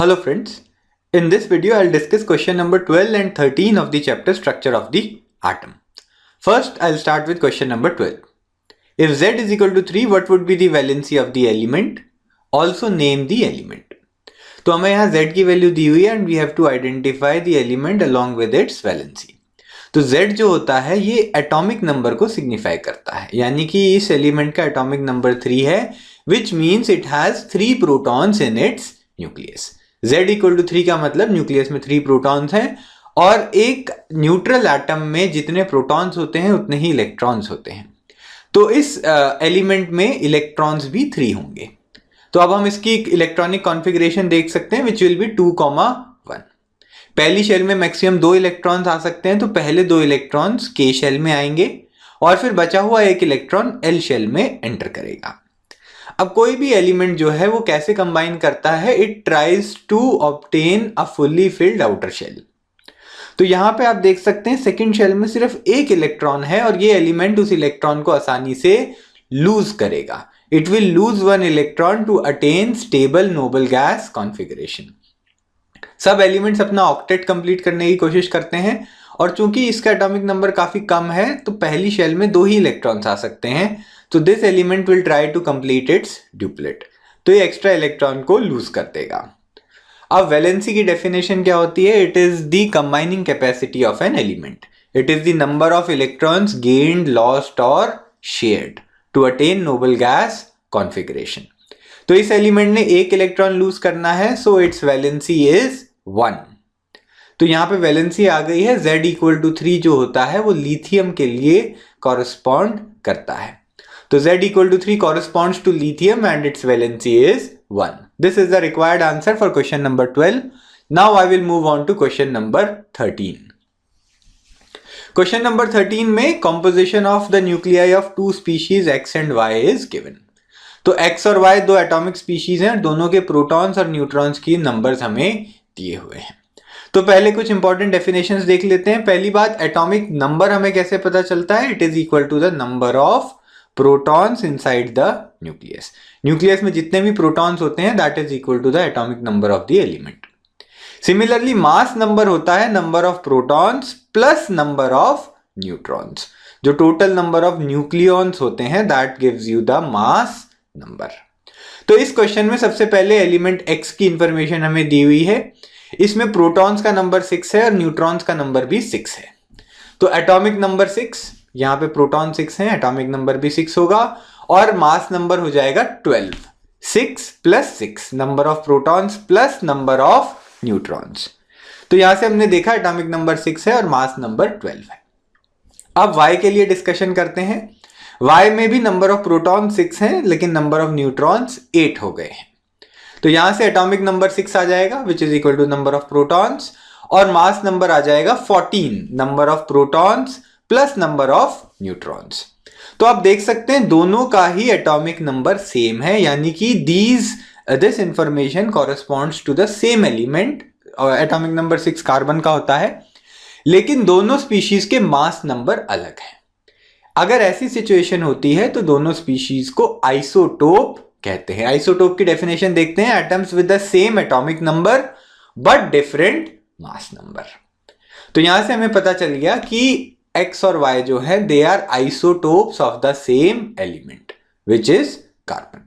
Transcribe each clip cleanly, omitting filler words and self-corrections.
Hello friends, in this video I'll discuss question number 12 and 13 of the chapter structure of the atom. First I'll start with question number 12. If Z is equal to 3, what would be the valency of the element? Also name the element. तो हमें यहाँ Z की value दी हुई है and we have to identify the element along with its valency. तो Z जो होता है ये एटॉमिक नंबर को सिग्निफाई करता है, यानी कि इस एलिमेंट का एटॉमिक नंबर 3 है, which means it has 3 protons in its nucleus. Z equal to 3 का मतलब न्यूक्लियस में 3 प्रोटॉन्स हैं और एक न्यूट्रल एटम में जितने प्रोटॉन्स होते हैं उतने ही इलेक्ट्रॉन्स होते हैं. तो इस एलिमेंट में इलेक्ट्रॉन्स भी 3 होंगे. तो अब हम इसकी इलेक्ट्रॉनिक कॉन्फ़िगरेशन देख सकते हैं, विच विल बी 2,1. पहली शेल में मैक्सिमम 2 इलेक्ट्रॉन्स आ सकते हैं, तो पहले 2 इलेक्ट्रॉन्स K शेल में आएंगे और फिर बचा हुआ एक इलेक्ट्रॉन L शेल में एंटर करेगा. अब कोई भी एलिमेंट जो है वो कैसे कंबाइन करता है, it tries to obtain a fully filled outer shell. तो यहां पे आप देख सकते हैं सेकंड शेल में सिर्फ एक इलेक्ट्रॉन है और ये एलिमेंट उस इलेक्ट्रॉन को आसानी से लूज करेगा. It will lose 1 electron to attain stable noble gas configuration. सब एलिमेंट्स अपना ऑक्टेट कंप्लीट करने की कोशिश करते हैं और चूंकि इसका एटॉमिक नंबर काफी कम है तो पहली शेल में 2 ही इलेक्ट्रॉन्स आ सकते हैं. तो this element will try to complete its duplet. तो ये एक्स्ट्रा इलेक्ट्रॉन को लूज कर देगा. अब वैलेंसी की डेफिनेशन क्या होती है? It is the combining capacity of an element. It is the number of electrons gained, lost और shared to attain noble gas configuration. तो इस एलिमेंट ने एक इलेक्ट्रॉन लूज करना है, सो इट्स वैलेंसी इज 1. तो यहां पे वैलेंसी आ गई है. Z इक्वल टू 3 जो होता है वो लिथियम के लिए कॉरेस्पॉन्ड करता है. तो Z equal to 3 corresponds to lithium and its valency is 1. This is the required answer for question number 12. Now I will move on to question number 13. Question number 13 में composition of the nuclei of 2 species X and Y is given. तो X और Y 2 atomic species हैं, दोनों के protons और neutrons की numbers हमें दिए हुए हैं. तो पहले कुछ इंपॉर्टेंट definitions देख लेते हैं. पहली बात, atomic number हमें कैसे पता चलता है? It is equal to the number of protons inside the nucleus. Nucleus में जितने भी प्रोटॉन्स होते हैं that is equal to the atomic number of the element. Similarly mass number होता है number of protons plus number of neutrons. जो total number of nucleons होते हैं that gives you the mass number. तो इस question में सबसे पहले एलिमेंट X की इंफॉर्मेशन हमें दी हुई है. इसमें प्रोटॉन्स का नंबर 6 है और न्यूट्रॉन्स का नंबर भी 6 है. तो एटॉमिक नंबर 6, यहां पे प्रोटॉन 6 हैं, एटॉमिक नंबर भी 6 होगा और मास नंबर हो जाएगा 12. 6 plus 6 number of protons plus number of neutrons. तो यहां से हमने देखा एटॉमिक नंबर 6 है और मास नंबर 12 है. अब Y के लिए डिस्कशन करते हैं. Y में भी नंबर ऑफ प्रोटॉन 6 हैं लेकिन नंबर ऑफ न्यूट्रॉन्स 8 हो गए हैं. तो यहां से एटॉमिक नंबर 6 आ जाएगा which is equal to number of protons और मास नंबर आ जाएगा 14 number of protons plus number of neutrons. तो आप देख सकते हैं दोनों का ही एटॉमिक नंबर सेम है, यानी कि this information corresponds to the same element. Atomic number 6 carbon का होता है लेकिन दोनों स्पीशीज के मास नंबर अलग है. अगर ऐसी सिचुएशन होती है तो दोनों स्पीशीज को आइसोटोप कहते हैं. आइसोटोप की डेफिनेशन देखते हैं. Atoms with the same atomic number but different mass number. तो यहां से हमें पता चल गया कि X और Y जो है they are isotopes of the same element which is carbon.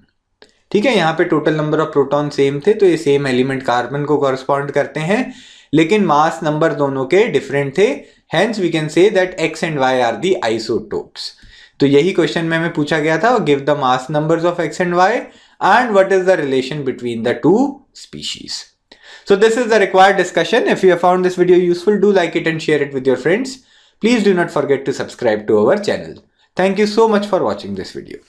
ठीक है, यहां पे total number of proton same थे तो ये सेम एलिमेंट कार्बन को कॉरेस्पॉन्ड करते हैं लेकिन मास नंबर दोनों के डिफरेंट थे. Hence we can say that X and Y are the isotopes. तो यही क्वेश्चन में हमें पूछा गया था. Give the mass numbers of X and Y and what is the relation between the 2 species. So this is the required discussion. If you have found this video useful, do like it and share it with your friends. Please do not forget to subscribe to our channel. Thank you so much for watching this video.